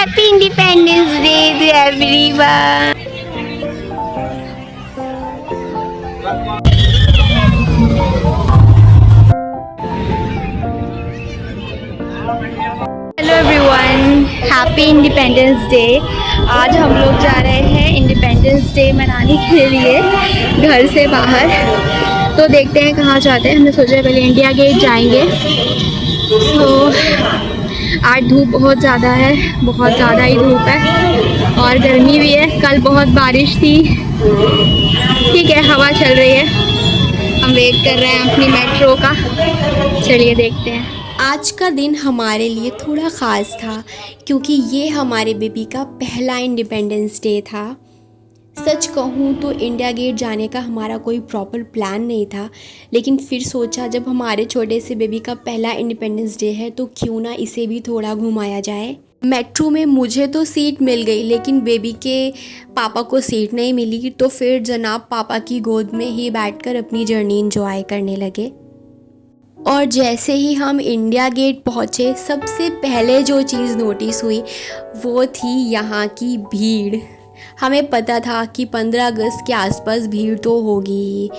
Happy Independence Day to everyone. Hello everyone, happy independence day. आज हम लोग जा रहे हैं इंडिपेंडेंस डे मनाने के लिए घर से बाहर। तो देखते हैं कहाँ जाते हैं। हमने सोचा पहले इंडिया गेट जाएंगे। तो आज धूप बहुत ज़्यादा है, बहुत ज़्यादा ही धूप है और गर्मी भी है। कल बहुत बारिश थी। ठीक है, हवा चल रही है। हम वेट कर रहे हैं अपनी मेट्रो का। चलिए देखते हैं। आज का दिन हमारे लिए थोड़ा ख़ास था क्योंकि ये हमारे बेबी का पहला इंडिपेंडेंस डे था। सच कहूँ तो इंडिया गेट जाने का हमारा कोई प्रॉपर प्लान नहीं था, लेकिन फिर सोचा जब हमारे छोटे से बेबी का पहला इंडिपेंडेंस डे है तो क्यों ना इसे भी थोड़ा घुमाया जाए। मेट्रो में मुझे तो सीट मिल गई, लेकिन बेबी के पापा को सीट नहीं मिली। तो फिर जनाब पापा की गोद में ही बैठकर अपनी जर्नी एंजॉय करने लगे। और जैसे ही हम इंडिया गेट पहुँचे, सबसे पहले जो चीज़ नोटिस हुई वो थी यहाँ की भीड़। हमें पता था कि 15 अगस्त के आसपास भीड़ तो होगी ही,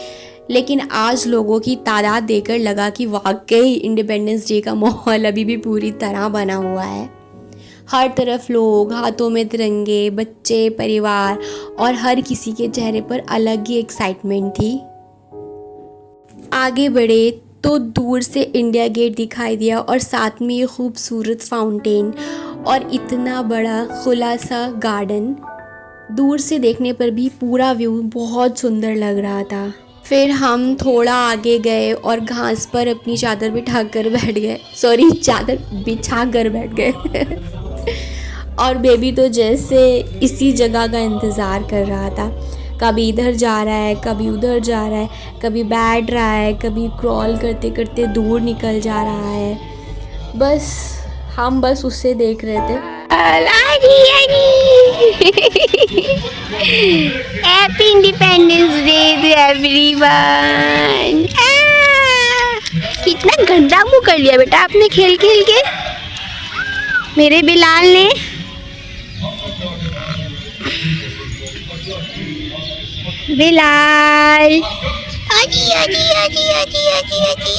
लेकिन आज लोगों की तादाद देखकर लगा कि वाकई इंडिपेंडेंस डे का माहौल अभी भी पूरी तरह बना हुआ है। हर तरफ लोग, हाथों में तिरंगे, बच्चे, परिवार और हर किसी के चेहरे पर अलग ही एक्साइटमेंट थी। आगे बढ़े तो दूर से इंडिया गेट दिखाई दिया और साथ में ये खूबसूरत फाउंटेन और इतना बड़ा खुला सा गार्डन। दूर से देखने पर भी पूरा व्यू बहुत सुंदर लग रहा था। फिर हम थोड़ा आगे गए और घास पर अपनी चादर बिठा कर बैठ गए। चादर बिछा कर बैठ गए। और बेबी तो जैसे इसी जगह का इंतज़ार कर रहा था। कभी इधर जा रहा है, कभी उधर जा रहा है, कभी बैठ रहा है, कभी क्रॉल करते करते दूर निकल जा रहा है। हम बस उससे देख रहे थे। Happy independence day to everyone. कितना गंदा मुंह कर लिया बेटा आपने खेल खेल के, मेरे बिलाल ने। बिलाल आजी आजी आजी आजी आजी आजी।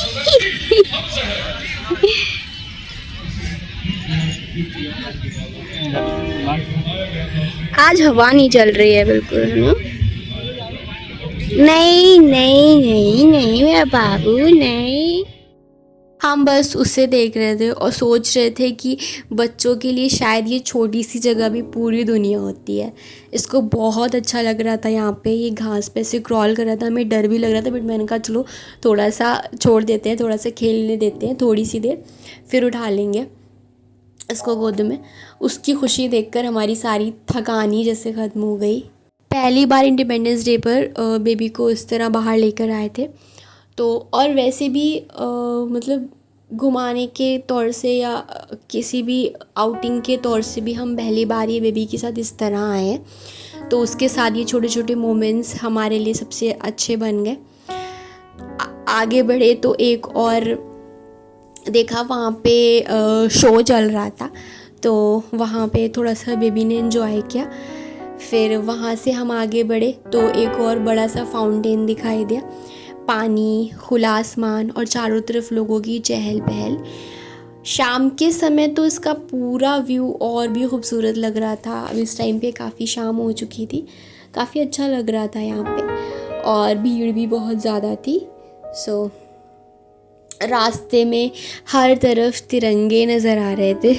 आज हवा नहीं चल रही है बिल्कुल, है ना? नहीं नहीं नहीं नहीं मेरा बाबू नहीं। हम बस उसे देख रहे थे और सोच रहे थे कि बच्चों के लिए शायद ये छोटी सी जगह भी पूरी दुनिया होती है। इसको बहुत अच्छा लग रहा था यहाँ पे, ये घास पे से क्रॉल कर रहा था। हमें डर भी लग रहा था, बट मैंने कहा चलो थोड़ा सा छोड़ देते हैं, थोड़ा सा खेलने देते हैं थोड़ी सी देर, फिर उठा लेंगे इसको गोद में। उसकी खुशी देखकर हमारी सारी थकानी जैसे ख़त्म हो गई। पहली बार इंडिपेंडेंस डे पर बेबी को इस तरह बाहर लेकर आए थे। तो और वैसे भी मतलब घुमाने के तौर से या किसी भी आउटिंग के तौर से भी हम पहली बार ये बेबी के साथ इस तरह आए हैं। तो उसके साथ ये छोटे छोटे मोमेंट्स हमारे लिए सबसे अच्छे बन गए। आगे बढ़े तो एक और देखा, वहाँ पे शो चल रहा था, तो वहाँ पे थोड़ा सा बेबी ने एंजॉय किया। फिर वहाँ से हम आगे बढ़े तो एक और बड़ा सा फाउंटेन दिखाई दिया। पानी, खुला आसमान और चारों तरफ लोगों की चहल पहल। शाम के समय तो इसका पूरा व्यू और भी खूबसूरत लग रहा था। अब इस टाइम पे काफ़ी शाम हो चुकी थी, काफ़ी अच्छा लग रहा था यहाँ पे, और भीड़ भी बहुत ज़्यादा थी। रास्ते में हर तरफ तिरंगे नज़र आ रहे थे।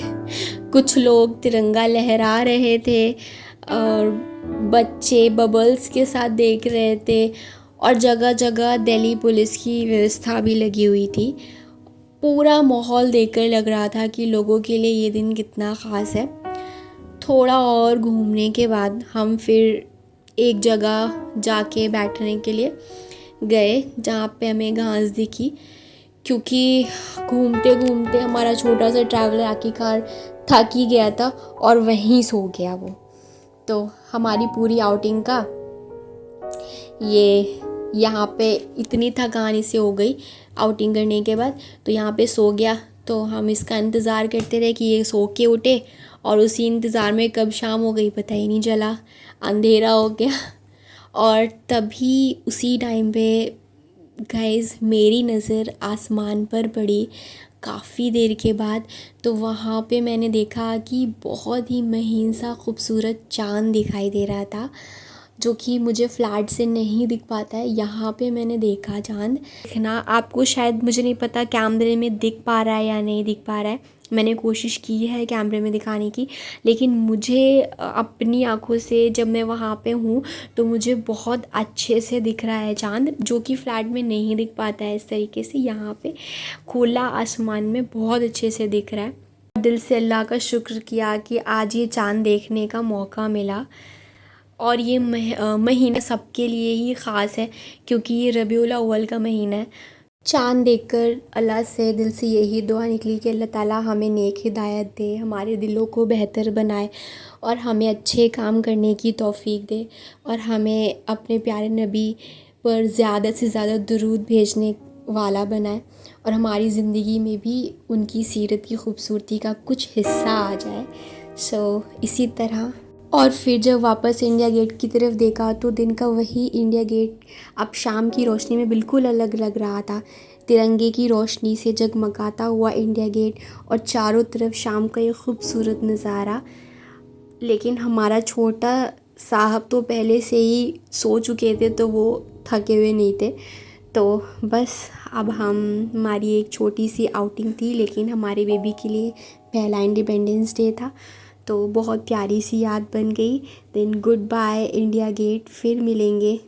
कुछ लोग तिरंगा लहरा रहे थे और बच्चे बबल्स के साथ देख रहे थे, और जगह जगह दिल्ली पुलिस की व्यवस्था भी लगी हुई थी। पूरा माहौल देखकर लग रहा था कि लोगों के लिए ये दिन कितना ख़ास है। थोड़ा और घूमने के बाद हम फिर एक जगह जाके बैठने के लिए गए जहाँ पे हमें घास दिखी, क्योंकि घूमते घूमते हमारा छोटा सा ट्रैवलर आखिरकार थक ही गया था और वहीं सो गया वो। तो हमारी पूरी आउटिंग का ये यहाँ पे इतनी थकान इसे हो गई आउटिंग करने के बाद, तो यहाँ पे सो गया। तो हम इसका इंतज़ार करते रहे कि ये सो के उठे, और उसी इंतज़ार में कब शाम हो गई पता ही नहीं चला, अंधेरा हो गया। और तभी उसी टाइम पे गाइस मेरी नज़र आसमान पर पड़ी काफ़ी देर के बाद। तो वहाँ पे मैंने देखा कि बहुत ही महीन सा खूबसूरत चाँद दिखाई दे रहा था, जो कि मुझे फ्लैट से नहीं दिख पाता है। यहाँ पे मैंने देखा चाँद। देखना आपको शायद, मुझे नहीं पता कैमरे में दिख पा रहा है या नहीं दिख पा रहा है, मैंने कोशिश की है कैमरे में दिखाने की, लेकिन मुझे अपनी आँखों से जब मैं वहाँ पे हूँ तो मुझे बहुत अच्छे से दिख रहा है चाँद, जो कि फ़्लैट में नहीं दिख पाता है इस तरीके से। यहाँ पे खुला आसमान में बहुत अच्छे से दिख रहा है। दिल से अल्लाह का शुक्र किया कि आज ये चाँद देखने का मौका मिला। और ये महीना सबके लिए ही ख़ास है, क्योंकि ये रबीउल अव्वल का महीना है। चाँद देखकर अल्लाह से दिल से यही दुआ निकली कि अल्लाह ताला हमें नेक हिदायत दे, हमारे दिलों को बेहतर बनाए और हमें अच्छे काम करने की तौफ़ीक दे, और हमें अपने प्यारे नबी पर ज़्यादा से ज़्यादा दुरूद भेजने वाला बनाए, और हमारी ज़िंदगी में भी उनकी सीरत की खूबसूरती का कुछ हिस्सा आ जाए। इसी तरह। और फिर जब वापस इंडिया गेट की तरफ देखा तो दिन का वही इंडिया गेट अब शाम की रोशनी में बिल्कुल अलग लग रहा था। तिरंगे की रोशनी से जगमगाता हुआ इंडिया गेट और चारों तरफ शाम का ये खूबसूरत नज़ारा। लेकिन हमारा छोटा साहब तो पहले से ही सो चुके थे, तो वो थके हुए नहीं थे। तो बस अब हमारी एक छोटी सी आउटिंग थी, लेकिन हमारे बेबी के लिए पहला इंडिपेंडेंस डे था, तो बहुत प्यारी सी याद बन गई। Then goodbye India Gate, फिर मिलेंगे।